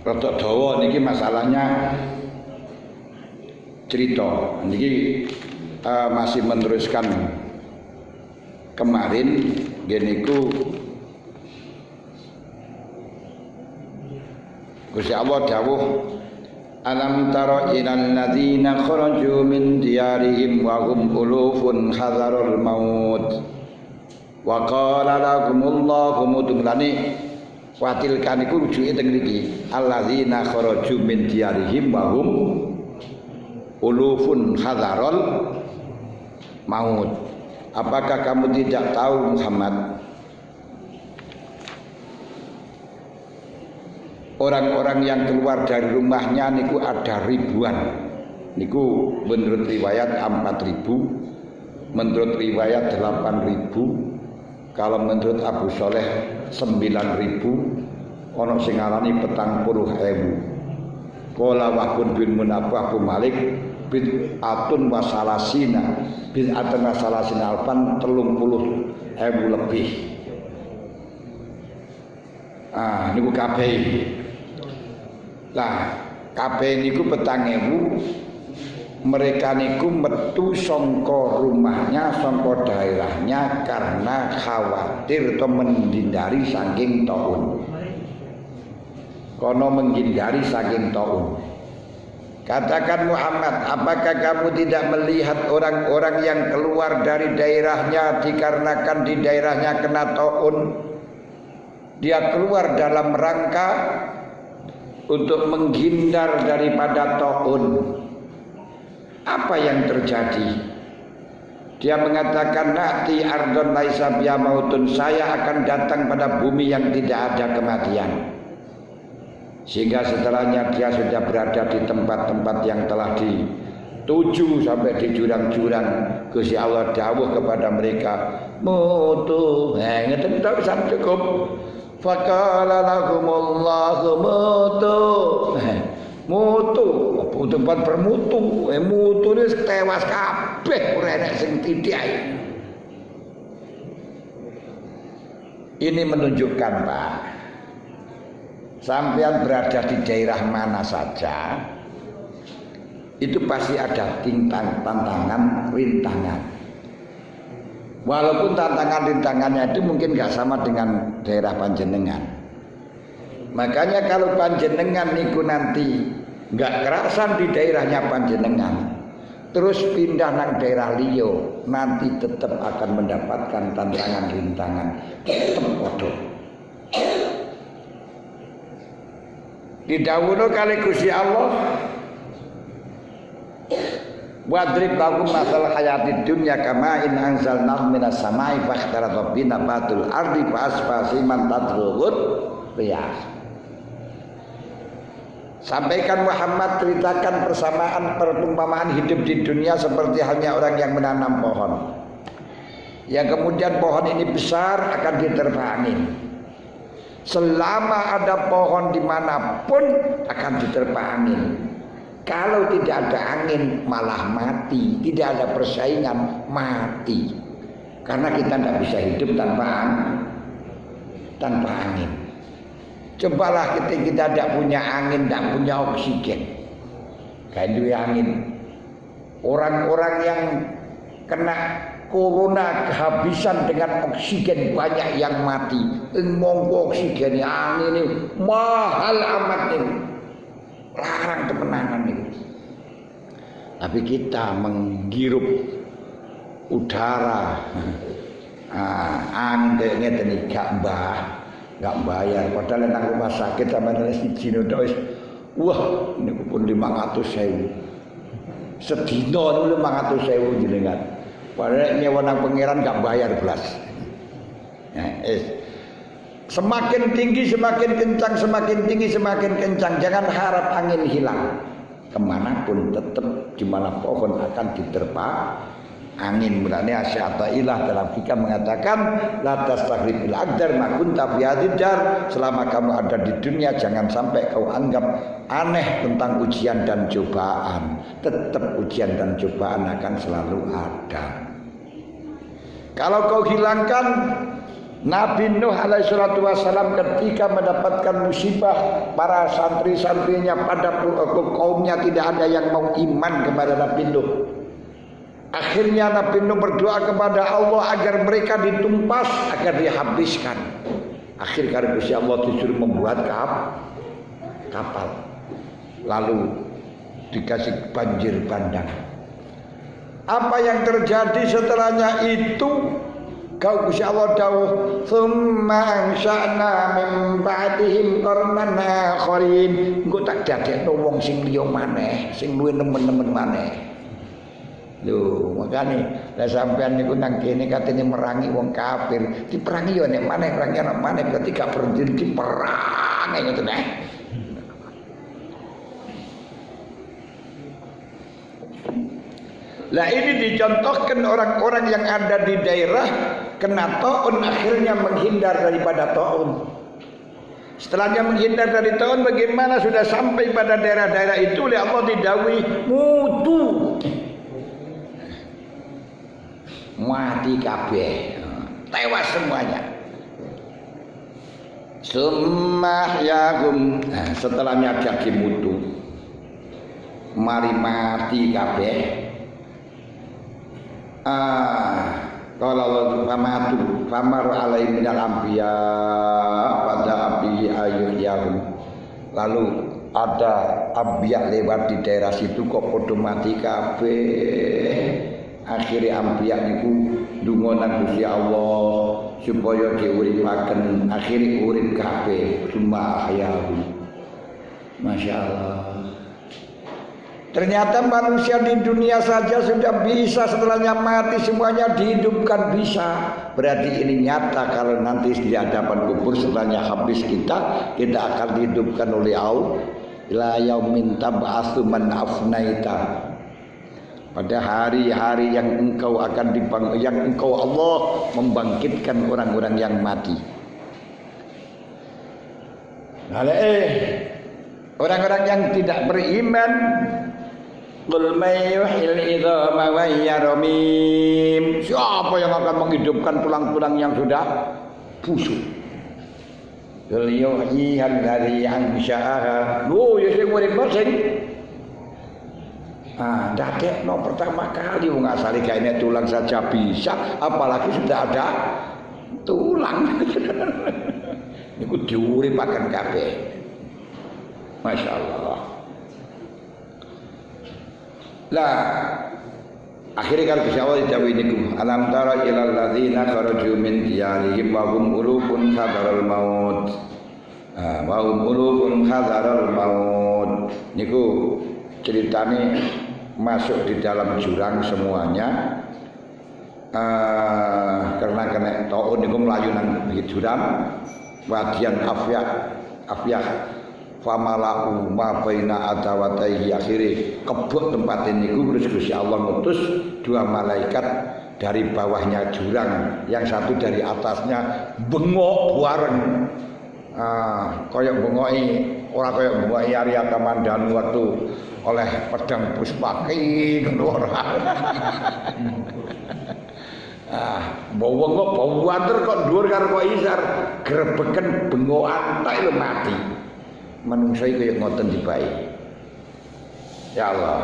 rada dawa niki masalahnya cerita. Niki masih meneruskan kemarin geniku Gusti Allah dawuh alam tara ilal ladzina kharaju min diyarihim wa hum ulufun hadzarul maut wa qala lahumullahu mutulani watilkan iku rujuke teng mriki alladzina kharaju min diyarihim wa hum ulufun hadzarul maut. Apakah kamu tidak tahu Muhammad, orang-orang yang keluar dari rumahnya niku ada ribuan. Niku menurut riwayat 4.000, menurut riwayat 8.000, kalau menurut Abu Soleh 9.000, ono sing ngarani 40.000. Qala Wahbun bin Munabbah Abu Malik bid'atun wa salasina, bid'atun wa salasina alfan 30.000 lebih. Niku kabeh. Lah, kabeh niku 4.000. Mereka niku metu sangka rumahnya, sangka daerahnya karena khawatir atau menghindari saking taun. Kono menghindari saking taun. Katakan Muhammad, apakah kamu tidak melihat orang-orang yang keluar dari daerahnya dikarenakan di daerahnya kena taun? Dia keluar dalam rangka untuk menghindar daripada taun. Apa yang terjadi? Dia mengatakan na'ti ardon laisa biha mautun, saya akan datang pada bumi yang tidak ada kematian. Sehingga setelahnya dia sudah berada di tempat-tempat yang telah dituju sampai di jurang-jurang. Gusti Allah dawuh kepada mereka, mutu, ngeten tak bisa cukup. Faqala lahumullahu mutu. Mutu, tempat bermutu, mutu ini tewas kabeh ora enek sing titik. Ini menunjukkan Pak, sampean berada di daerah mana saja, itu pasti ada tantangan, rintangan. Walaupun tantangan rintangannya itu mungkin gak sama dengan daerah panjenengan. Makanya kalau panjenengan niku nanti gak kerasan di daerahnya panjenengan, terus pindah nang daerah liyo, nanti tetap akan mendapatkan tantangan rintangan. Tetap bodoh. Didhawuhna kali Gusti Allah, wadrib lahum masal hayatid dunya kama in anzalna minas samai fakhtarata bina batul ardi fa asfasi man tadruhut riyah. Sampaikan Muhammad, ceritakan persamaan perumpamaan hidup di dunia seperti halnya orang yang menanam pohon, yang kemudian pohon ini besar akan diterpa angin. Selama ada pohon dimanapun akan diterpa angin. Kalau tidak ada angin malah mati, tidak ada persaingan mati. Karena kita tidak bisa hidup tanpa angin. Cobalah kita tidak punya angin, tidak punya oksigen, kayak angin. Orang-orang yang kena corona kehabisan dengan oksigen banyak yang mati. Monggo oksigen angin ini mahal amat ini, larang temenanan ini. Tapi kita menghirup udara, angin kayak ngeten iki gak bayar. Padahal nang rumah sakit sama nang siji wis wah niku pun 500.000. Sedina niku 500.000 jenengan. Padahal nyewa nang pangeran gak bayar belas. Semakin tinggi semakin kencang, semakin tinggi semakin kencang. Jangan harap angin hilang. Kemanapun tetap di mana pohon akan diterpa angin. Mulanya Asy'atailah dalam fikih mengatakan la tastaghribil aqdar ma kunta fi hadidar. Selama kamu ada di dunia jangan sampai kau anggap aneh tentang ujian dan cobaan. Tetap ujian dan cobaan akan selalu ada. Kalau kau hilangkan Nabi Nuh alaihi salatu wasalam ketika mendapatkan musibah, para santri-santrinya pada kaumnya tidak ada yang mau iman kepada Nabi Nuh. Akhirnya Nabi Nuh berdoa kepada Allah agar mereka ditumpas, agar dihabiskan. Akhirnya Gusti Allah disuruh membuat kapal. Lalu dikasih banjir bandang. Apa yang terjadi setelahnya itu? Kau Gusti Allah dawuh, "Tsumma ansha'na min ba'dihim qarnan akharin." Engko tak dadekno wong sing liya maneh, sing luwih nemen-nemen maneh. Lho, makane lah sampean niku nang kene katene merangi wong kafir, diperangi yo nek maneh perangi ana maneh berarti gak berhenti diperang ngoten eh. Lah ini dicontohkan orang-orang yang ada di daerah kena taun akhirnya menghindar daripada taun. Setelahnya menghindar dari taun, bagaimana sudah sampai pada daerah-daerah itu oleh Allah didawuhi mutu. Mati kabeh. Tewas semuanya. Sumahyahum. Nah, setelahnya jadi mutu. Mari mati kabeh. Kalau Allah famatu famar alai minal anbiya pada api ayuhyahum. Lalu ada anbiya lewat di daerah situ kok podo mati kabeh. Akhirnya anbiya niku ndonga nang Gusti Allah supaya diuripaken, akhirnya urip kabeh summa ahyahum. Masya Allah. Ternyata manusia di dunia saja sudah bisa setelahnya mati semuanya dihidupkan bisa. Berarti ini nyata kalau nanti di hadapan kubur setelahnya habis kita akan dihidupkan oleh Allah. Ila yaumin tab'atsu man afnaita. Pada hari-hari yang engkau akan yang engkau Allah membangkitkan orang-orang yang mati. Orang-orang yang tidak beriman, qul may yuhyil idhama wa hiya ramim. Siapa yang akan menghidupkan tulang-tulang yang sudah busuk? Qul yuhyihal ladzi ansha'aha. Lho ya sing urip sing dadekno pertama kali wong asale gaene tulang saja bisa, apalagi sudah ada tulang. Niku diuripaken kabeh. Masya Allah. Lah akhirnya kalau Gusti Allah didhawuhi niku, alam tara ilal ladzina kharaju min diyarihim wa hum ulufun hadaral maut. Wa hum ulufun hadaral maut. Niku ceritane masuk di dalam jurang semuanya. Karena kena taun niku mlayu nang jurang wadian afyah famalau ma baina adawataihi, akhire kebut tempat ini terus Gusti Allah ngutus dua malaikat dari bawahnya jurang, yang satu dari atasnya bengok bareng. Koyok bengoki ora koyok bengoki Arya Kamandanu waktu oleh pedang Puspaki ngono ora. Bawa kok bawander kok dhuwur karo kok isar grebeken bengokan tok lho mati. Manungsa iki kaya ngoten dibae. Ya Allah.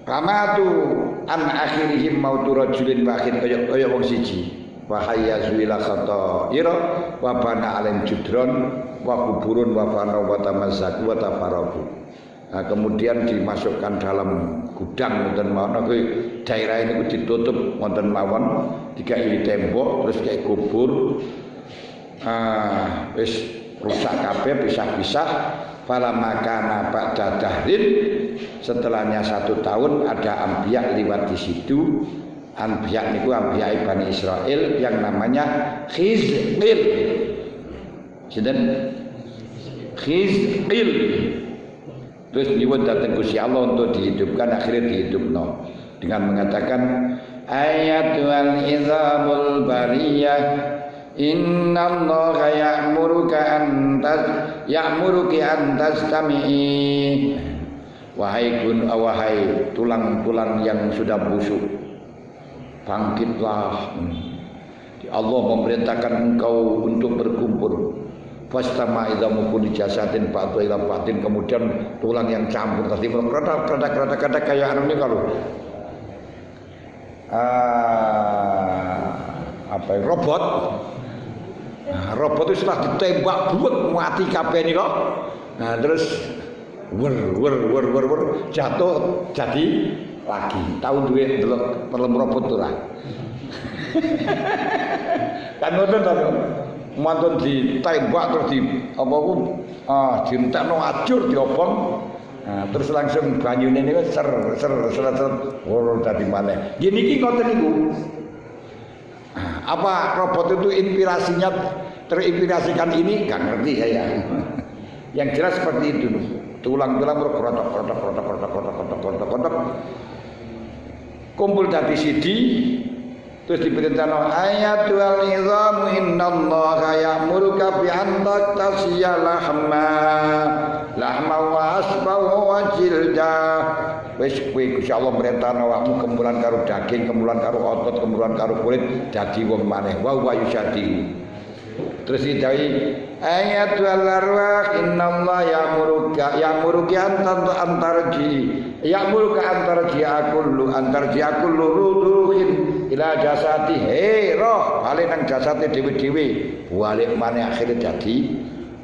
Kamatu an akhirihim mautu rajulin wahid kaya wong siji. Wa hayyazu ila khataira wa bana alim judron wa kuburun wa bana wa tamazzaku wa tafaraku. Kemudian dimasukkan dalam gudang wonten mawon, daerah ini ditutup wonten mawon, dikai tembok terus kayak kubur. Wis rusak kabeh, pisah-pisah. Fala makana ba'da dahrin, setelahnya 1 tahun ada anbiya liwat di situ. Anbiya niku anbiya Bani Israil yang namanya Khizqil. Sinten? Khizqil. Terus nyuwun datang Gusti Allah untuk dihidupkan, akhirnya dihidupno dengan mengatakan ayatul izamul bariyah innallaha ya'muruki an tastami'i wahai tulang-tulang yang sudah busuk, bangkitlah. Allah memerintahkan engkau untuk berkumpul. Fastama idzamu kulli jasadin ba'du ila ba'din, kemudian tulang yang campur tadi kerada kayak anu ini kalau robot. Robot itu setelah ditembak buat mati kabeh ini kok. Nah, terus wer jatuh jadi lagi. Tahu duwe delok film robot tuh lah. Kan ngoten to. Mantun ditembak terus di apa ku dientekno ajur diobong. Nah, terus langsung banyune niku ser dadi maneh. Nggih niki ngoten niku. Apa robot itu inspirasinya terinspirasikan ini? Gak ngerti saya. Yang jelas seperti itu. Tulang-tulang berkotak kumpul dari sidi. Terus diperintahkan ayatul izamu innallaha ya'muruka bi an taktasiya lahma wa asbahu wa jilda. Wis kuwi Gusti Allah merintahno awakmu kembulan karo daging, kembulan karo otot, kembulan karo kulit dadi wong maneh. Wa yusadi. Terus didhawuhi ayatul arwah innallaha ya'muruka antarji kullu ruhin ila jasati. Roh balik nang jasate dhewe-dhewe, balik maneh akhire dadi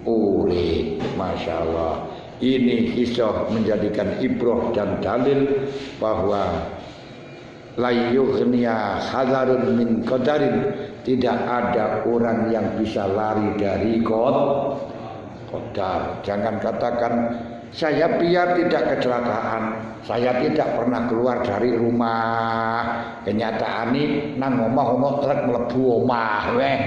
urip. Masyaallah. Ini kisah menjadikan ibrah dan dalil bahwa la yughniya hadarun min qadarin, tidak ada orang yang bisa lari dari qadar. Jangan katakan saya biar tidak kecelakaan, saya tidak pernah keluar dari rumah. Kenyataan ini nang omah truk mlebu omah weh.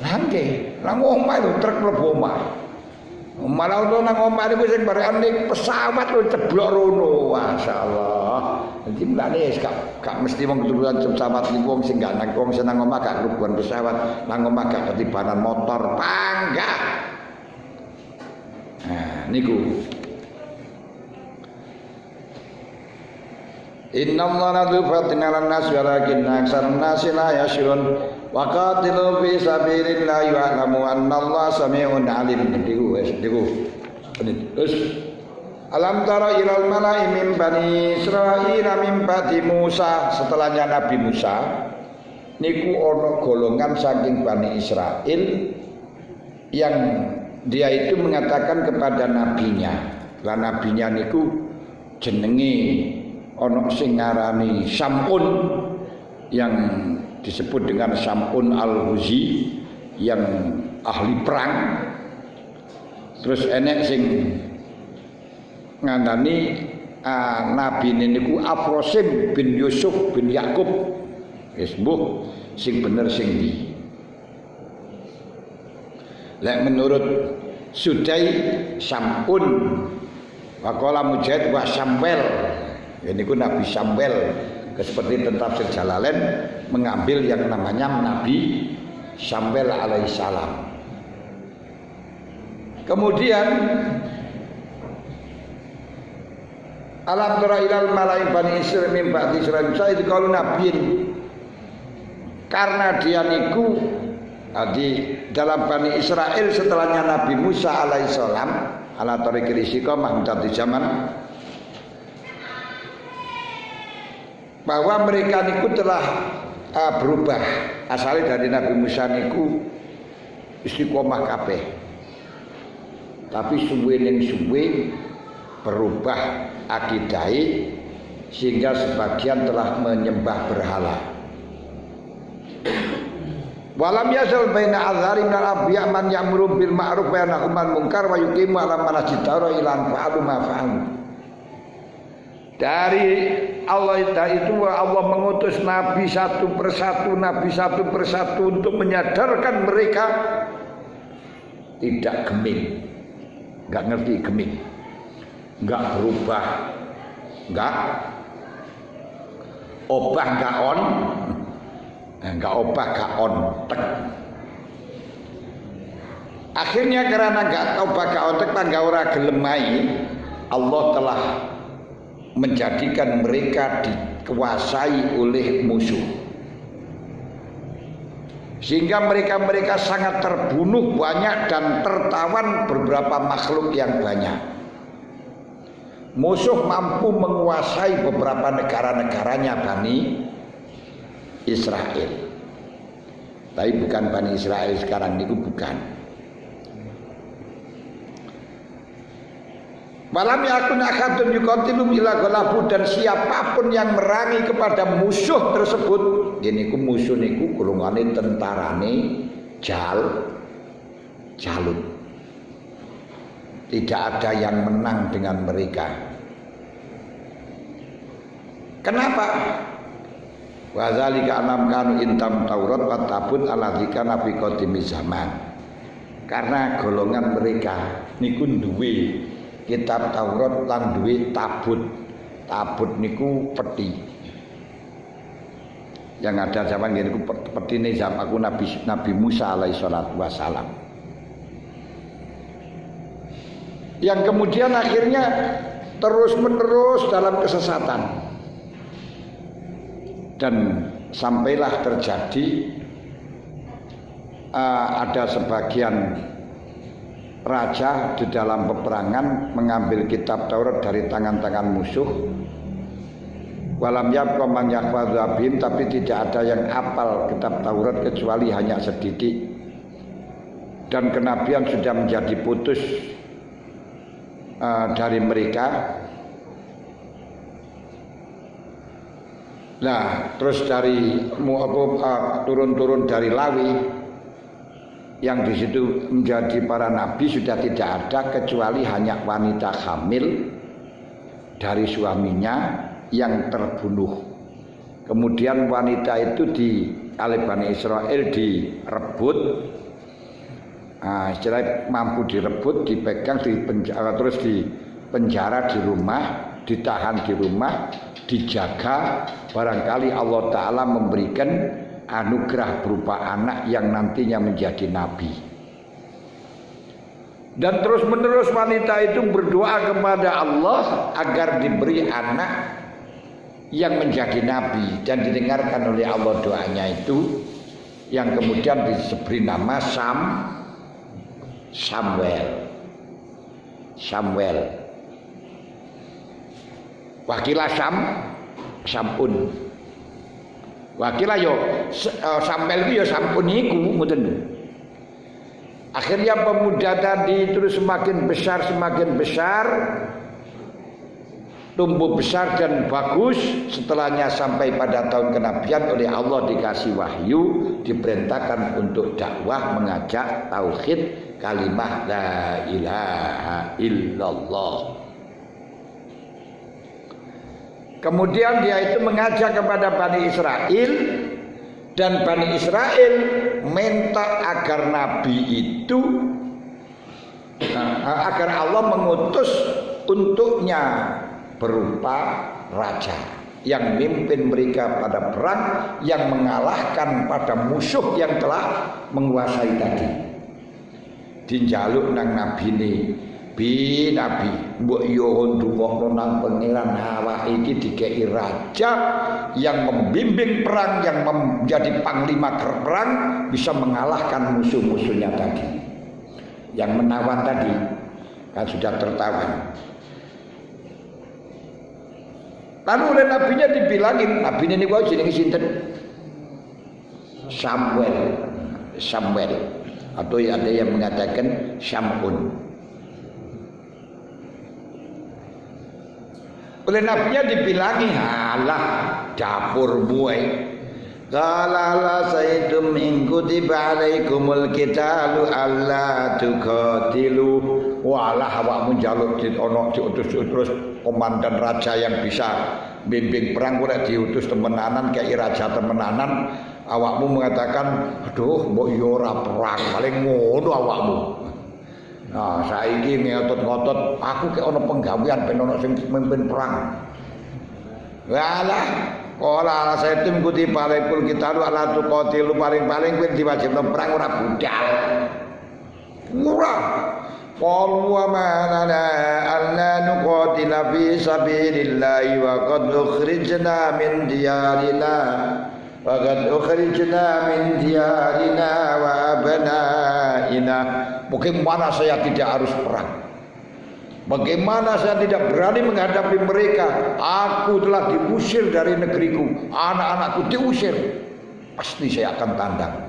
Lah nggih, nang omah itu truk mlebu omah. Malah ono nang omah niku sing barekane pesawat lho ceblok rono. Masyaallah. Jadi mulane gak mesti wong keturunan pesawat niku wong sing gak nang wong seneng omah gak kerubuhan pesawat, nang omah gak ketibanan motor, panggah. Nah, niku. Innallaha la yufatin 'alan nas walakinna aktsarun nasi la yashurun. Wa qatilu fi sabilillahi wa'lamu annallaha samii'un 'alim. Niku. Terus alam tara ilal mala'i min bani Israil min ba'di Musa, setelahnya Nabi Musa niku ana golongan saking Bani Israel yang dia itu mengatakan kepada nabinya. Lah nabinya niku jenenge ana sing ngarani Sam'un yang disebut dengan Sam'un al-Huzi yang ahli perang. Terus enek sing ngandani nabi niku Afrosim bin Yusuf bin Yakub. Wis mbuh sing bener sing ndi. Lek menurut Sudai Sam'un waqala Mujahid wa Samuel. Ini ku Nabi Samuel, seperti tafsir Jalalain mengambil yang namanya Nabi Samuel alaihissalam. Kemudian alam tara ilal mala'i bani Israil min ba'di Israil itu kalau nabiin, karena dia niku di dalam Bani Israel setelahnya Nabi Musa alaihissalam ala tariqil istiqamah di zaman, bahwa mereka niku telah berubah. Asalnya dari Nabi Musa niku istiqomah kabeh, tapi suwe ning suwe berubah akidai sehingga sebagian telah menyembah berhala. Walam yazal baina azhari minal abya man ya'muru bil ma'ruf wa yanha 'anil munkar wa yuqimu ala manajitara ilan fa'alu ma fa'alu. Dari Allah itu Allah mengutus nabi satu persatu untuk menyadarkan mereka tidak geming, enggak ngerti geming, enggak berubah, enggak obah, enggak on, enggak obah, enggak on, tek. Akhirnya karena enggak obah, enggak on tek, tangga ora gelem mai, Allah telah menjadikan mereka dikuasai oleh musuh, sehingga mereka sangat terbunuh banyak dan tertawan beberapa makhluk yang banyak. Musuh mampu menguasai beberapa negara-negaranya Bani Israel, tapi bukan Bani Israel sekarang itu, bukan. Malam yakun akadun yuqatilum ila ghalabu, dan siapapun yang merangi kepada musuh tersebut, ini ku musuh niku golongane tentarane Jalut. Tidak ada yang menang dengan mereka. Kenapa? Wa zalika anam kanu intam Taurat wa tabut aladzika nabi qadimi zaman. Karena golongan mereka niku duwe kitab Taurat lan duwe tabut. Tabut niku peti. Yang ada zaman niku petine zaman aku Nabi Musa alaihi salatu wasalam. Yang kemudian akhirnya terus-menerus dalam kesesatan. Dan sampailah terjadi ada sebagian raja di dalam peperangan mengambil kitab Taurat dari tangan-tangan musuh. Walam yabqa man yahfadzu bihim, tapi tidak ada yang hafal kitab Taurat kecuali hanya sedikit. Dan kenabian sudah menjadi putus dari mereka. Nah, terus dari turun-turun dari Lawi, yang di situ menjadi para nabi sudah tidak ada kecuali hanya wanita hamil dari suaminya yang terbunuh. Kemudian wanita itu oleh Bani Israel direbut, istilahnya mampu direbut, dipegang, terus dipenjara di rumah, ditahan di rumah, dijaga. Barangkali Allah Ta'ala memberikan anugerah berupa anak yang nantinya menjadi nabi. Dan terus menerus wanita itu berdoa kepada Allah agar diberi anak yang menjadi nabi, dan didengarkan oleh Allah doanya itu, yang kemudian diberi nama Samuel. Wakilah Sampun. Wakilah yo Samuel itu yo sampun iku ngoten. Akhirnya pemuda tadi terus semakin besar, tumbuh besar dan bagus. Setelahnya sampai pada tahun kenabian oleh Allah dikasih wahyu, diperintahkan untuk dakwah, mengajak tauhid kalimah la ilaha illallah. Kemudian dia itu mengajak kepada Bani Israel, dan Bani Israel minta agar Nabi itu agar Allah mengutus untuknya berupa raja yang memimpin mereka pada perang, yang mengalahkan pada musuh yang telah menguasai tadi. Dinjaluk nang Nabi ini, Nabi, mbok yo ndongakno nang pangeran awak iki dikei raja yang membimbing perang, yang menjadi panglima perang, bisa mengalahkan musuh-musuhnya tadi. Yang menawan tadi kan sudah tertawan. Lalu oleh nabinya dibilangin, nabi ini kok jenenge sinten? Samuel. Atau ada yang mengatakan Syamun. Oleh nabinya dibilangi, halah dapur buai. Qala saytum in kutiba alaikumul qitalu alla tuqatilu. Walah awakmu njaluk diutus terus komandan raja yang bisa bimbing perang, ora diutus temenanan kayak raja temenanan. Awakmu mengatakan, aduh mbok yo ora perang, paling ngono awakmu. Nah, saiki ngotot-ngotot aku kayak ono penggawean ben ono sing mimpin perang. Walah, ora saya tim kuti palekul kita lu ala tuqatilu, paling-paling kowe diwajibno perang ora budal. Murah. qalu wa ma lana alla nuqatila fi sabilillahi wa qad ukhrijna min diyarina wa abnaina. Bagaimana saya tidak harus perang? Bagaimana saya tidak berani menghadapi mereka? Aku telah diusir dari negeriku, anak-anakku diusir. Pasti saya akan tandang.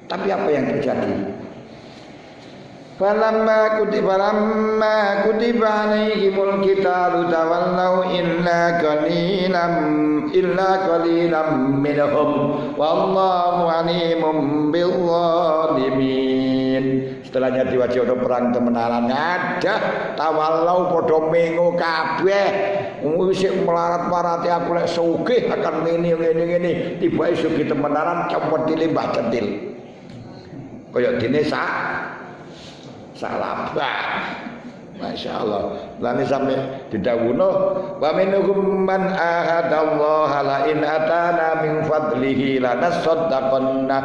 Tapi apa yang terjadi? Falamma kutiba alaihimul qitalu tawallaw illa qalilan minhum wallahu alimun bil zalimin. Setelahnya diwajibkan perang temenanan ada tawallau padha mengo kabeh wis melarat-marati aku lek sugih akan ngene tiba sugih temenanan cepet limbah cetil kaya dene salabah. Masya Allah. Lani sampai didawuno wa minhum man ahadallaha la in atana min fadlihi lanasaddaqanna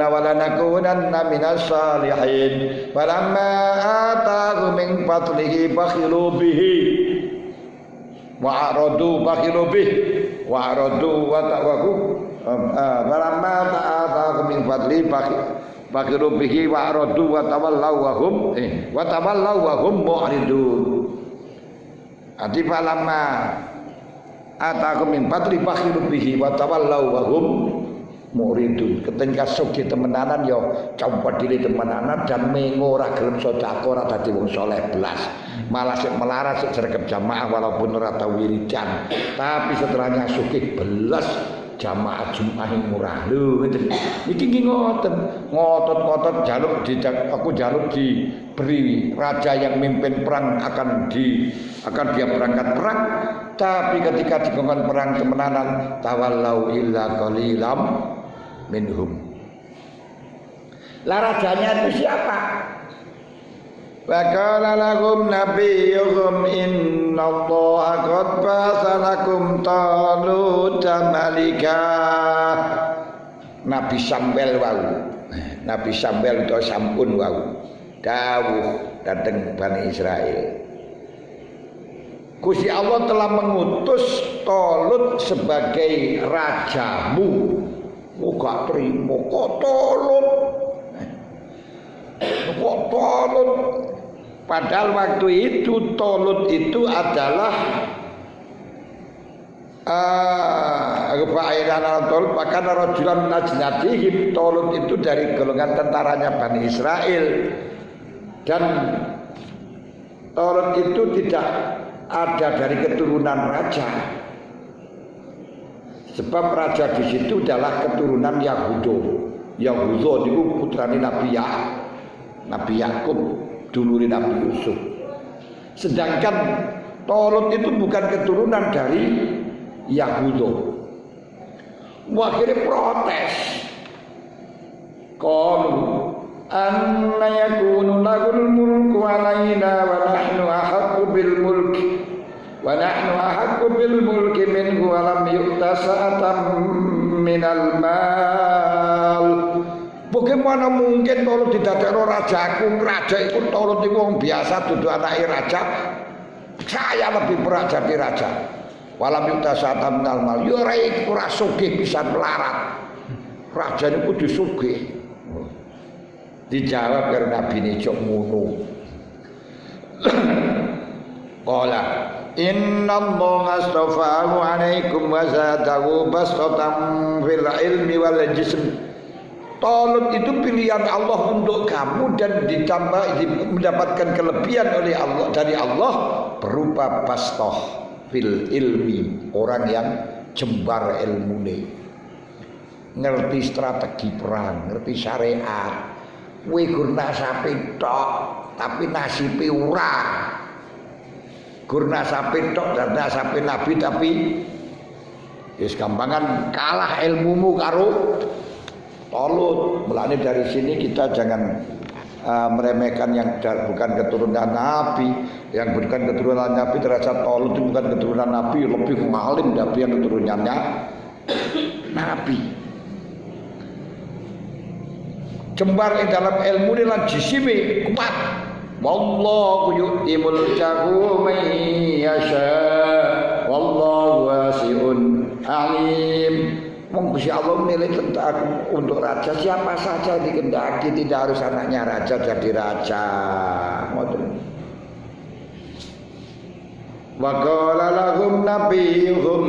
wa lanakunanna minas salihin. Falamma atahu min fadlihi bakhilu bihi wa aradu wa ta'waku falamma atahu min fadlihi Fakiru bihi wa aradu wa tawallaw wa hum mu'ridun. Ati falamma atakum min fadli fakiru bihi wa tawallaw wa hum mu'ridun. Ketika sugih temenanan ya compet diri temenanan dan mengo ora gelem sedekah ora dadi wong saleh blas. Malah sik melarat sik sregep jamaah walaupun ora tau wiridan. Tapi setelahnya sugih belas jamaah Jumat murah lho ngeten iki ngotot jaluk diberi raja yang mimpin perang akan dia berangkat perang, tapi ketika dikongkon perang temenanan tawallau illa qalilam minhum. Lah rajanya itu siapa? Wa qala lahum nabiyyuhum innallaha qad ba'atha lakum taluta malika. Nabi Samuel itu sampun wau dawuh dateng Bani Israel. Gusti Allah telah mengutus Talut sebagai rajamu. Muga trimo kok Talut. Padahal waktu itu Talut itu adalah bahkan rajulan najnatihim. Talut itu dari golongan tentaranya Bani Israel, dan Talut itu tidak ada dari keturunan raja, sebab raja di situ adalah keturunan Yahudo itu putrane Nabi Yakub, dulure Nabi Yusuf. Sedangkan Talut itu bukan keturunan dari Yahudo. Akhirnya protes. Qalu anna yakunu lahul mulku alaina wa nahnu ahaqqu bil mulki minhu wa lam yu'ta sa'atan minal mal. Bagaimana mungkin Talut didadekno rajaku? Raja itu Talut itu wong biasa, dudu anake raja. Saya lebih berat jadi raja. Walam yuta sa'atan minal mal. Ya ora sugih pisan melarat. Raja niku kudu sugih. Dijawab karo Nabi Nicok ngono. Qala innallaha astafahu alaikum wa zadahu bastatan fil ilmi wal jism. Talut itu pilihan Allah untuk kamu dan mendapatkan kelebihan oleh Allah dari Allah berupa bastoh fil ilmi, orang yang jembar ilmune, ngerti strategi perang, ngerti syariat. Kowe gur nasabe tok tapi nasibe ora. Gur nasabe tok dan nasabe nabi tapi wis gampangan kalah ilmumu karo Talut. Mulane dari sini kita jangan meremehkan yang bukan keturunan Nabi. Yang bukan keturunan Nabi terasa Talut itu bukan keturunan Nabi, lebih ngalim dari yang keturunannya Nabi. jembar ing dalam ilmu lan jisime kuat. Wallahu yu'ti mulkahu man yasha wallahu wasi'un alim. Wong Gusti Allah milih tentang untuk raja siapa saja dikehendaki, tidak harus anaknya raja jadi raja. Ngoten. Wa qala lahum nabiyuhum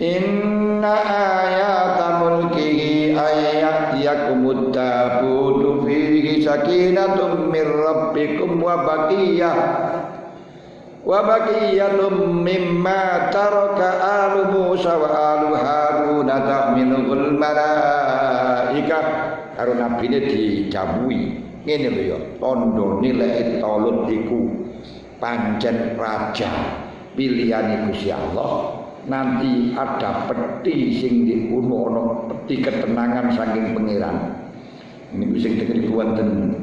inna ayata mulkihi ayatiyakumud tabutu fihi sakinatun mir rabbikum wa baqiyatun mimma taraka alu Musa wa alu Harun tahmiluhul malaikah. Karo nabine didhawuhi ngene lho ya, tondo nilai Talut iku pancen raja pilihane Gusti Allah. Nanti ada peti sing dikuno ana peti ketenangan saking pangeran. Niku sing dikene wonten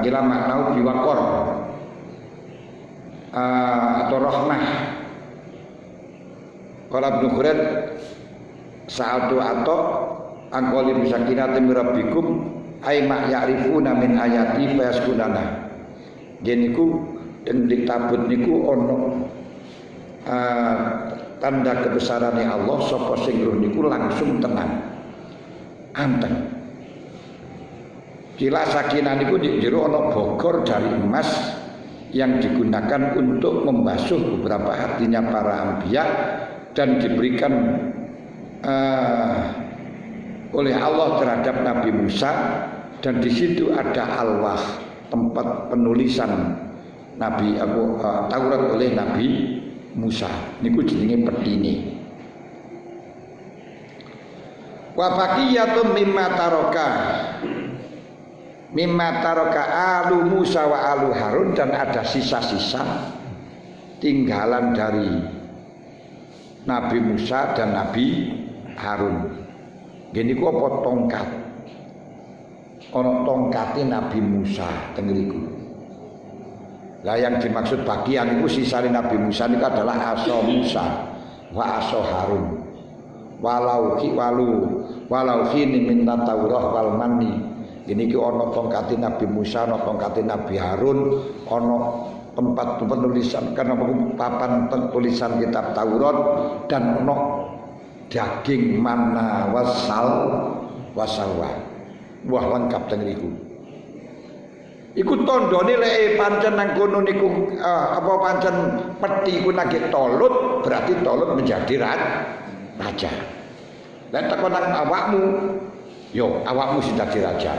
ila maknau biwakor atau rahmah. Qala Ibnu Khuraid sa'atu atau angkoli bisakinatin mirabbikum ay ma ya'rifuna min ayati fayaskunana. Jeniku den ditabut niku ana tanda kebesarannya Allah, sapa sing roh niku langsung tenang anteng. Kila sakinah niku jero ana bogor dari emas yang digunakan untuk membasuh beberapa hatinya para anbiya dan diberikan oleh Allah terhadap Nabi Musa, dan di situ ada alwah, tempat penulisan Nabi Taurat oleh Nabi Musa. Niku jenenge petine. Wa baqiyatun mimma taraka alu Musa wa alu Harun, dan ada sisa-sisa tinggalan dari Nabi Musa dan Nabi Harun. Gini ku apa tongkat? Ana tongkate Nabi Musa teng mriku. Lah yang dimaksud bagian itu sisane Nabi Musa itu adalah aso Musa wa aso Harun. Walau khini minta Taurah wal manni. Ini ki ana tongkate Nabi Musa, ana tongkate Nabi Harun, ana tempat penulisan karena papan tulisan kitab Taurat, dan ana daging mana wasalwa. Wah lengkap teng niku. Iku tandane lek pancen nang kono niku apa pancen peti iku nagih Talut, berarti Talut menjadi raja. Lek teko nang awakmu, yo awakmu sing dadi raja.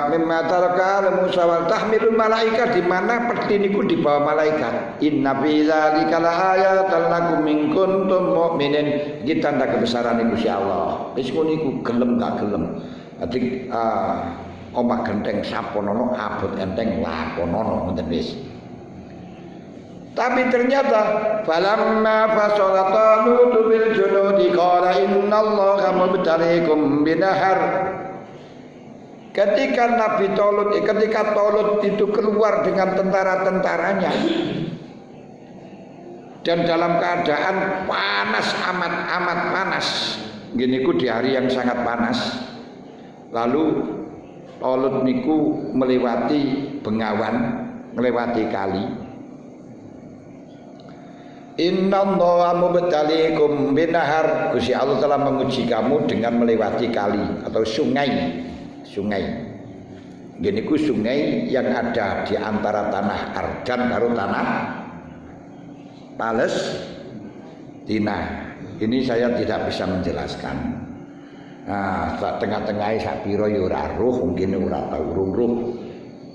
Mimma taraka Musa wa tahmilul malaika, di mana peti niku dibawa malaikat. Inna fi dzalika laayatan lakum in kuntum mu'minin. Iki tanda kebesaran Gusti Allah. Wis ngono iku gelem gak gelem. Dadi omah genteng saponono abot enteng lakonono ngoten wis. Tapi ternyata falamma fasala Talut bil junudi qala innallaha mubtaliikum binahar. Ketika Talut itu keluar dengan tentara-tentaranya dan dalam keadaan panas, amat panas. Gini ku di hari yang sangat panas. Lalu Talut niku melewati Bengawan, melewati kali. Innallaha mubtaliikum binahar. Gusti Allah telah menguji kamu dengan melewati kali atau sungai. Gini ku sungai yang ada di antara tanah Ardan karo tanah Palestina. Ini saya tidak bisa menjelaskan. Nah, tengah-tengahnya sak pira ya ora roh, mungkin ora tau roh.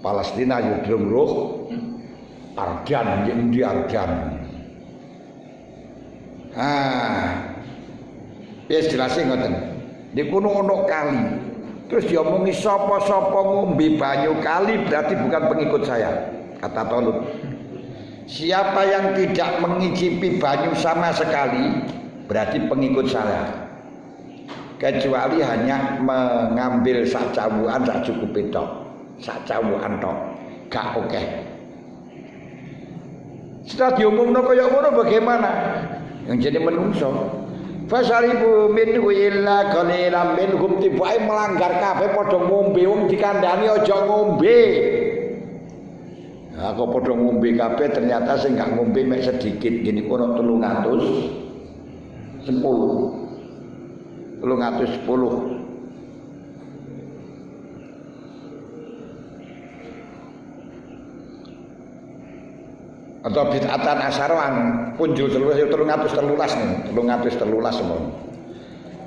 Palestina ya durung roh. Ardan ndi Ardan. Wis jelasin ngoten. Di kono ana kali. Terus diomongi sapa-sapa ngombe banyu kali berarti bukan pengikut saya, kata Talut. Siapa yang tidak mengicipi banyu sama sekali berarti pengikut saya. Kecuali hanya mengambil sak cawukan sak cukupe tok. Sak cawukan tok. Gak oke. Setelah diumumno kaya ngono bagaimana? Yang jadi menungso. Fasaribu minhu illa qalilan minhum tibae melanggar kabeh padha ngombe wong dikandani aja ngombe. Nah, kok padha ngombe kabeh ternyata sing gak ngombe mek sedikit gini kono 310. Atau bid'atan asaran punjul 313 semua.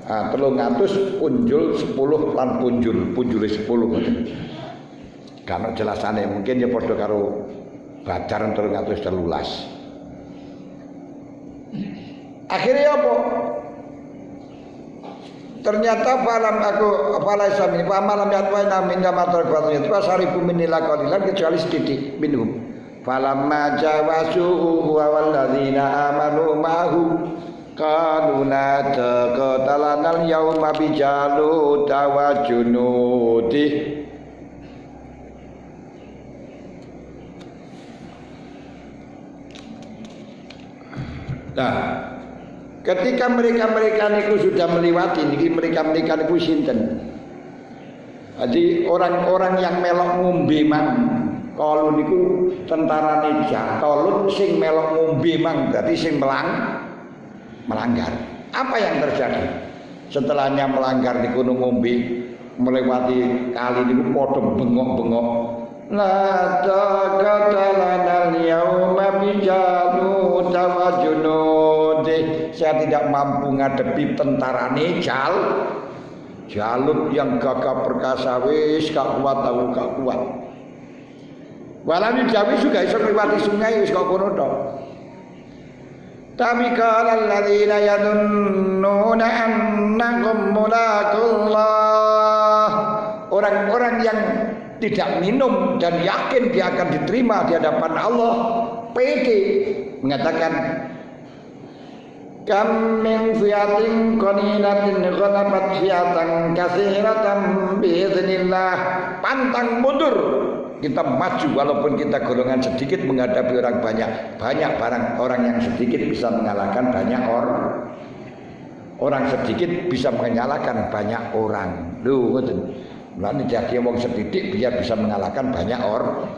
300 punjul 10 lan punjule 10. Karena jelasane mungkin ya padha karo Badar 313. Akhirnya apa? Ternyata falaisa min malam yatwaina min jamatul qadri wasaribu min laqalilan kecuali sedikit minhum. Falamma jawasu wa walladzina amanu ma'hu qalu la taqatalana al-yawma bijalut wa junudi. Nah, ketika mereka niku sudah melewati niki mereka niku sinten? Jadi orang-orang yang melok ngombe mang kalau niku tentarane Jatolut sing melok ngombe mang berarti sing melanggar. Apa yang terjadi? Setelahnya melanggar niku ngombe melewati kali niku padha bengok-bengok. La taqatalana al-yawma bijalut wa junudi. Saya tidak mampu ngadepi tentarane Jalut yang gagah perkasa wis gak kuat aku gak kuat. Walani Jawi juga iso liwati sungai wis kok kono tok. Tapi qala alladziina yadunnuna annahum mulaqullah. Orang-orang yang tidak minum dan yakin dia akan diterima di hadapan Allah, pede mengatakan kam min fiatin qalilatin ghalabat fiatan katsiratan biiznillah. Pantang mundur, kita maju walaupun kita golongan sedikit menghadapi orang banyak. Banyak orang yang sedikit bisa mengalahkan banyak orang. Orang sedikit bisa mengalahkan banyak orang. Lho ngoten. Mulane jadi wong sedikit dia bisa mengalahkan banyak orang.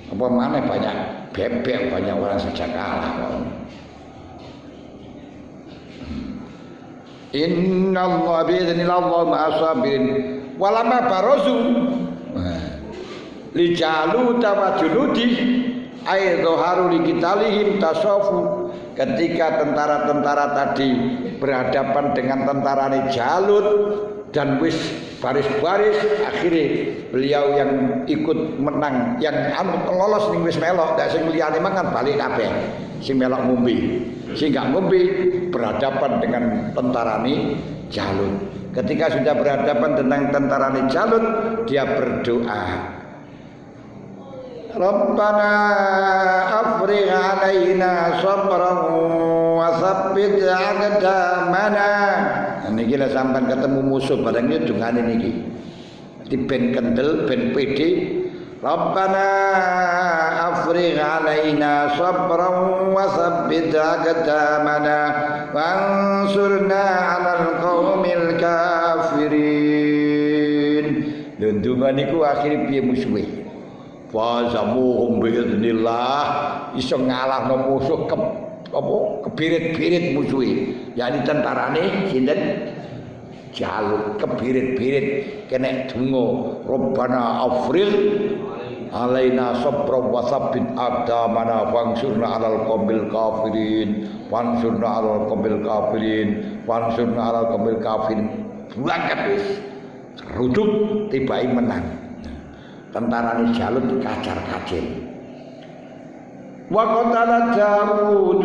Apa mana banyak bebek, banyak orang saja kalah. Innallaha bi'iznillah ma'asabirin. Walama barozu li Jalut wa junudi ay dhaharu li kitalihim tasafu. Ketika tentara-tentara tadi berhadapan dengan tentarane Jalut dan wis baris-baris, akhirnya beliau yang ikut menang, yang lolos ning wis melok, gak sing liyane mangan balik kabeh. Sing melok ngombe, sing gak ngombe berhadapan dengan tentarane Jalut. Ketika sudah berhadapan dengan tentarane Jalut, dia berdoa, Rabbana afrigh alaina sabran wa tsabbit aqdamana. Niki lek sampean ketemu musuh bareng iki dungane niki. Dadi ben kendel, ben pede. Rabbana afrigh alaina sabran wa tsabbit aqdamana wansurna 'alal qaumil kafirin. Lha ndonga niku akhire piye musuhe? Fazamuhum biiznillah iso ngalahno musuh kebirit-birit musuhe. Yani tentarane sinten? Jalut kebirit-birit kena donga Rabbana afrigh alaina sabra wa tsabbit aqdamana wansurna 'alal qaumil kafirin wansurna 'alal qaumil kafirin wansurna 'alal qaumil kafirin. Berangkat wis ruduk tibai menang. Tentarane Jalut dikacar-kacir. Wa qatala Jalut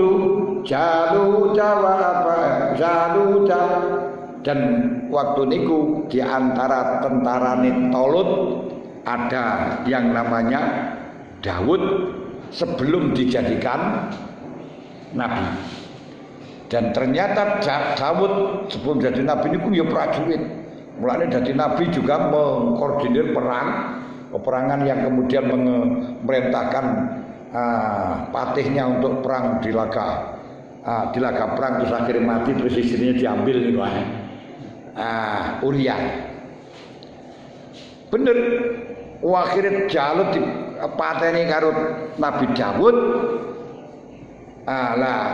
dan waktu niku di antara tentarane Tolut ada yang namanya Daud sebelum dijadikan nabi. Dan ternyata Daud sebelum jadi nabi niku ya prajurit. Mulane jadi nabi juga mengkoordinir peperangan yang kemudian memerintahkan patihnya untuk perang di laga di laga perang terus akhirnya mati terus istrinya diambil gitu Uria. Bener akhirnya Jalut dipateni karo Nabi Daud.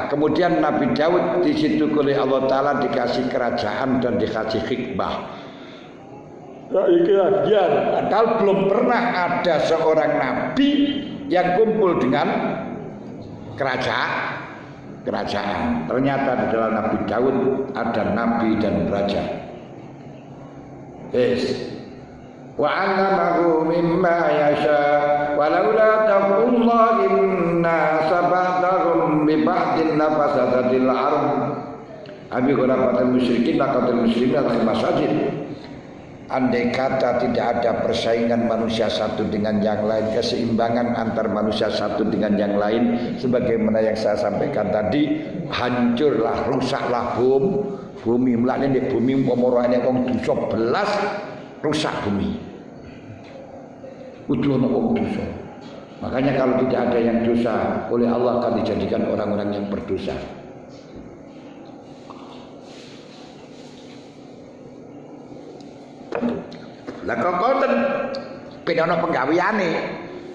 Kemudian Nabi Daud di situ oleh Allah Ta'ala dikasih kerajaan dan dikasih hikmah. Padahal belum pernah ada seorang nabi yang kumpul dengan kerajaan. Ternyata di dalam Nabi Daud ada nabi dan raja. Wa 'allamahu mimma yasha walaula taqullahu inna sabatahum bi ba'din nafasadatil ardh abi ghurabatul musyrikin laqatul muslimin al-masajid. Andai kata tidak ada persaingan manusia satu dengan yang lain, keseimbangan antar manusia satu dengan yang lain, sebagaimana yang saya sampaikan tadi, hancurlah, rusaklah bumi. Mulane nek bumi umpama wong dosa belas, rusak bumi. Kudu ana wong dosa. Makanya kalau tidak ada yang dosa, oleh Allah akan dijadikan orang-orang yang berdosa. Lah kok konten penono penggaweane.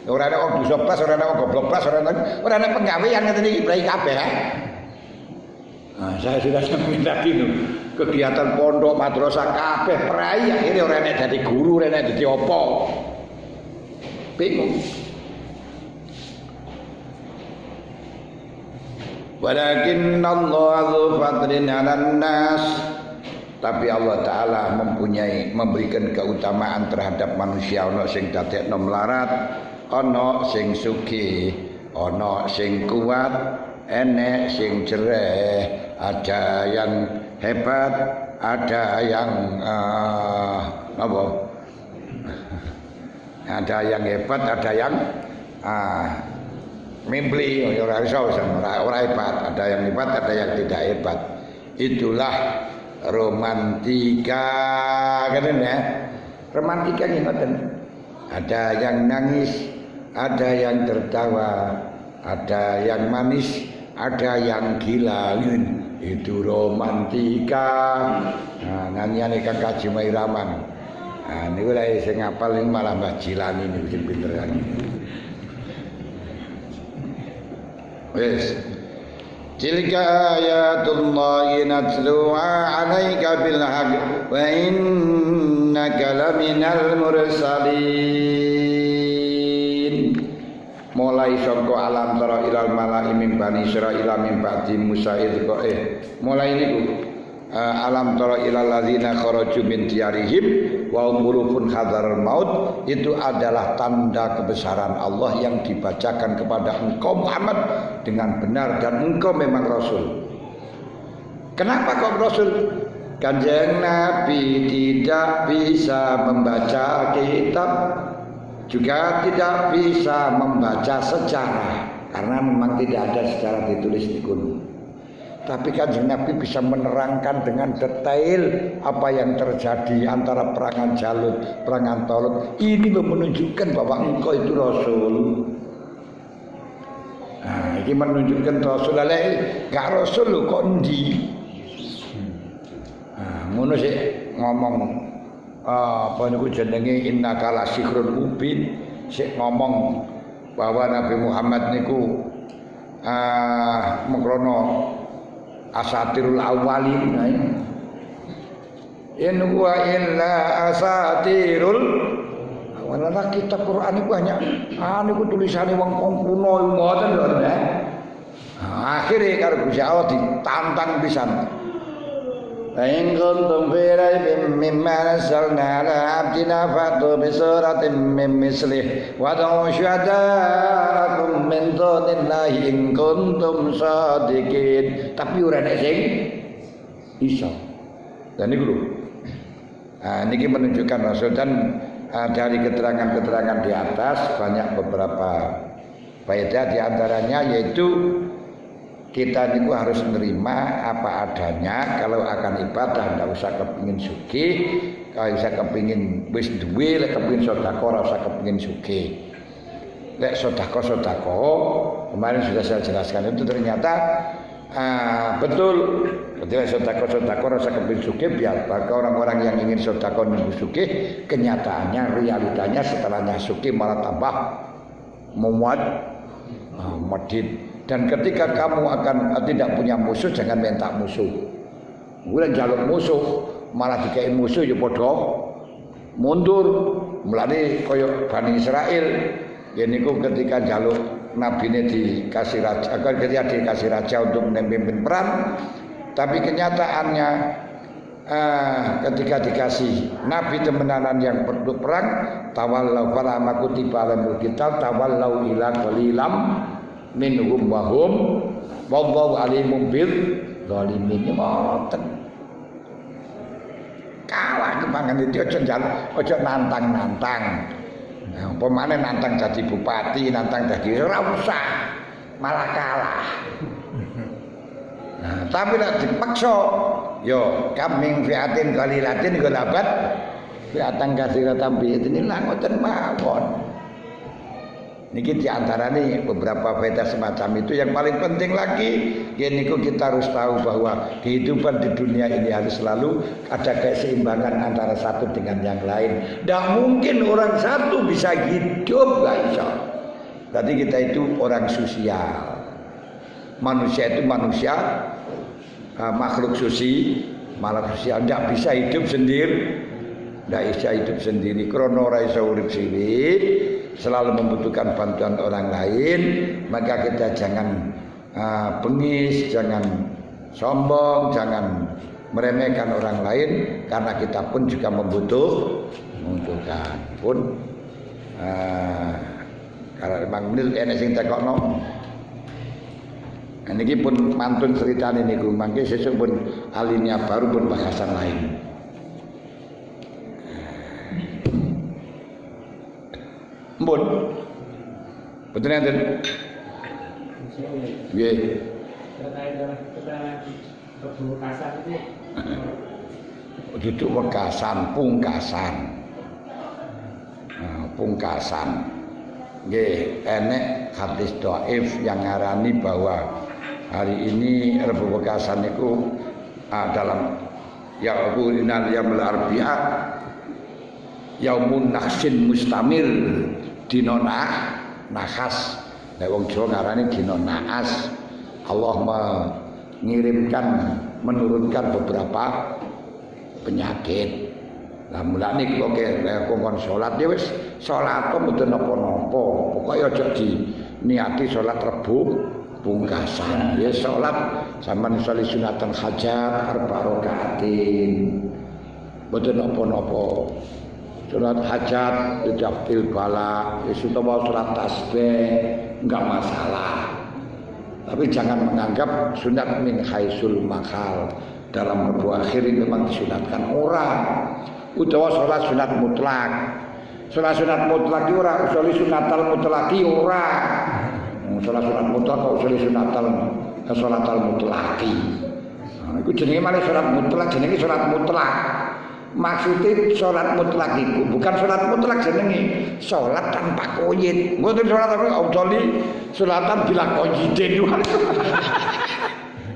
Ora ana wong dosa blas, ora ana wong goblok blas, ora ana penggawean ngeten iki blai kabeh. Saya sudah sampaikan tadi kegiatan pondok madrasah kabeh prai akhirnya ora enek dadi guru, ora enek dadi apa. Bingung. Walakin Allah dzu fadlin 'alan nas. Tapi Allah Ta'ala memberikan keutamaan terhadap manusia. Ono sing dadekno melarat, ono sing sugih, ono sing kuat, enek sing jereh, ada yang hebat, ada yang ada yang hebat, ada yang mimpli, ora hebat, ada yang hebat, ada yang tidak hebat. Itulah romantika, kan ya? Romantika ngoten. Ada yang nangis, ada yang tertawa, ada yang manis, ada yang gila. Itu romantika. Nyanyiane Kang Kaji Mairaman. Niku lha sing ngapal ini malah Mbah Jilani niku sing pinter lagi. Wes. Tilka ayatullahi natluha 'alaika bil haqq wa innaka laminal mursalin. Mulai saka alam tara ilal malai min bani Israil min ba'di Musa mulai niku alam tara ilal ladzina kharaju min diyarihim wa umurufun hadzarul maut, itu adalah tanda kebesaran Allah yang dibacakan kepada engkau Muhammad dengan benar, dan engkau memang Rasul. Kenapa kok Rasul? Kanjeng Nabi tidak bisa membaca kitab, juga tidak bisa membaca sejarah, karena memang tidak ada sejarah ditulis di gunung. Tapi Kanjeng Nabi bisa menerangkan dengan detail apa yang terjadi antara perangan Jalut, perangan Talut. Ini menunjukkan bahwa engkau itu Rasul. Nah, ini menunjukkan Rasul. Gak Rasul lho kok endi? Ngono sih ngomong apa niku jenenge innaka la sihrun mubin, sik ngomong bahwa Nabi Muhammad niku mengkrono asatirul awalin. In huwa illa asatirul awalin. Kitab Quran itu banyak niku tulisane wong kuno ngoten lho. Akhire karo Gusti Allah ditantang pisan. In kuntum fi raibin mimma nazzalna ala abdina fa'tu bi suratin min mislih wa da'u syuhada'akum min dunillahi in kuntum shadiqin. Tapi ora nek sing iso. Dan niku lho. Niki menunjukkan Rasul, dan dari keterangan-keterangan di atas banyak beberapa faedah, di antaranya yaitu kita niku harus menerima apa adanya. Kalau akan ibadah ndak usah kepingin sugih, kalau usah kepingin wis duwe, lek kepingin sedekah ora usah kepingin sugih. Lek sedekah kemarin sudah saya jelaskan, itu ternyata Betul. Betul sedekah rasa kepingin sugih biar bagi orang-orang yang ingin sedekah nunggu sugih, kenyataannya realitanya setelahnya sugih malah tambah memuat medit. Dan ketika kamu akan tidak punya musuh, jangan minta musuh. Kemudian jaluk musuh, malah dikei musuh ya padha mundur. Mulane kaya Bani Israil, ya niku ketika jaluk nabine dikasih raja, ketika dikasih raja untuk memimpin perang, tapi kenyataannya ketika dikasih nabi temenanan yang perlu perang, tawallau fala makutiba alamul kitab tawallau ila qalilam minhum wahum wallahu alimum bil zalimin. Ngoten kalah kepangan itu aja nantang-nantang. Nah, pemane nantang jadi bupati, nantang jadi ora usah, malah kalah. Nah, tapi nek dipaksa, yo kaming fiatin qalilatin golabat fiatan kasiratan bi ini lah ngoten mawon. Niki di antara nih beberapa faedah semacam itu yang paling penting lagi, ya niku kita harus tahu bahwa kehidupan di dunia ini harus selalu ada keseimbangan antara satu dengan yang lain. Tidak mungkin orang satu bisa hidup, nggak bisa. Berarti kita itu orang sosial. Manusia itu manusia, makhluk malah sosial. Tidak bisa hidup sendiri, tidak bisa hidup sendiri. Krono ora iso urip sendiri. Selalu membutuhkan bantuan orang lain, maka kita jangan bengis, jangan sombong, jangan meremehkan orang lain, karena kita pun juga membutuhkan pun. Karena memang menurut enek sing tekokno. Niki pun mantun ceritane niku, mangke sesuk pun alinea baru pun bahasan lain. Mbun, betul enten. Nggih. Terkait dengan pungkasan itu. Begitu pungkasan. Pungkasan. Nggih, enek hadis dhaif yang ngarani bahwa hari ini Rebu Pungkasan itu dalam yaumunal yaumul arbi'a yaumun nahsin mustamir dina nahas. Nek wong Jawa ngarani dina naas. Allah menurunkan beberapa penyakit. Lah mulane kok kongkon salat ya wis salat kok mboten napa-napa. Pokoke aja diniati salat Rebu Pungkasan. Ya salat sampean sholli sunatan hajat arba rakaatin. Mboten napa-napa. Salat hajat, daftil bala, utawa salat tasbih enggak masalah. Tapi jangan menganggap sunat min haisul makal. Dalam Rebu Akhir memang disunatkan orang. Utawa salat sunat mutlak. Salat sunat mutlak ora, usuli sunatal mutlaki ora. Salat sunat mutlak kok usuli salatal mutlaki. Nah, iku jenenge malah salat mutlak, jenenge salat mutlak. Maksudnya sholat mutlak itu bukan sholat mutlak jenenge sholat tanpa koyit. Mboten sholat apa autsoli sholatan bila koyitin.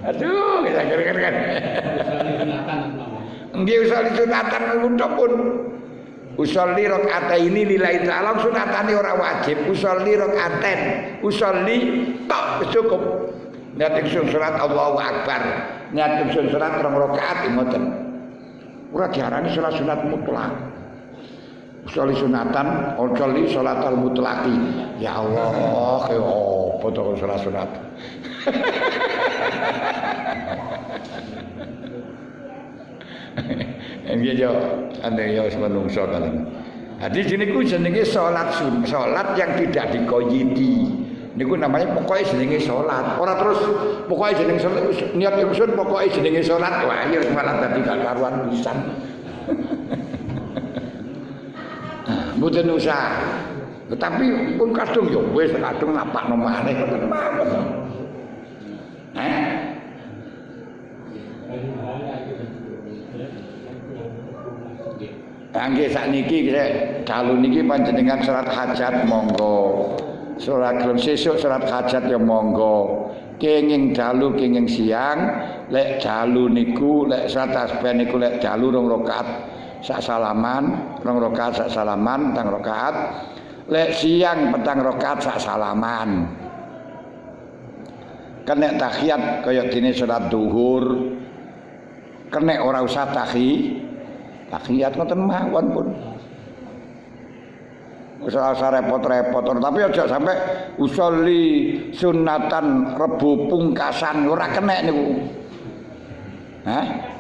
Aduh, kita kira-kira kan. Nggih usoli sunatan udah pun. Usolli rakaataini lillahi ta'ala sunatane ora wajib. Usolli rakaaten. Usolli tok cukup. Niat ingsun salat Allahu Akbar. Niat ingsun salat 2 rakaat ngoten. Ora diarani salat sunat mutlak. Sholli sunatan, sholli sholatal mutlaki. Ya Allah, kaya apa to salat sunat. Nggih yo, ane yo wis menungso kan. Hadis niku jenenge salat yang tidak dikoyiti. Niku namanya pokoknya jenenge salat. Ora terus pokoknya jenenge salat niat ingsun pokoknya jenenge salat. Wah, ya malah dadi gak karuan pisan. Mboten usah. Tetapi pun kadung ya wis kadung napakno maneh ngoten mawon. Nggih sakniki dalu niki panjenengan salat hajat monggo. Salat gelem sesuk salat hajat ya monggo. kenging dalu kenging siang, lek dalu niku lek salat tasbih niku lek dalu 2 rakaat sak salaman, 2 rakaat sak salaman, 2 rakaat. Lek siang 4 rakaat sak salaman. Kena tahiyat kaya dene salat zuhur. Kena ora usah tahiyat ngoten mawon pun. Usah repot-repot, tapi aja sampai usolli sunatan rebu pungkasan ora kena niku. Hah?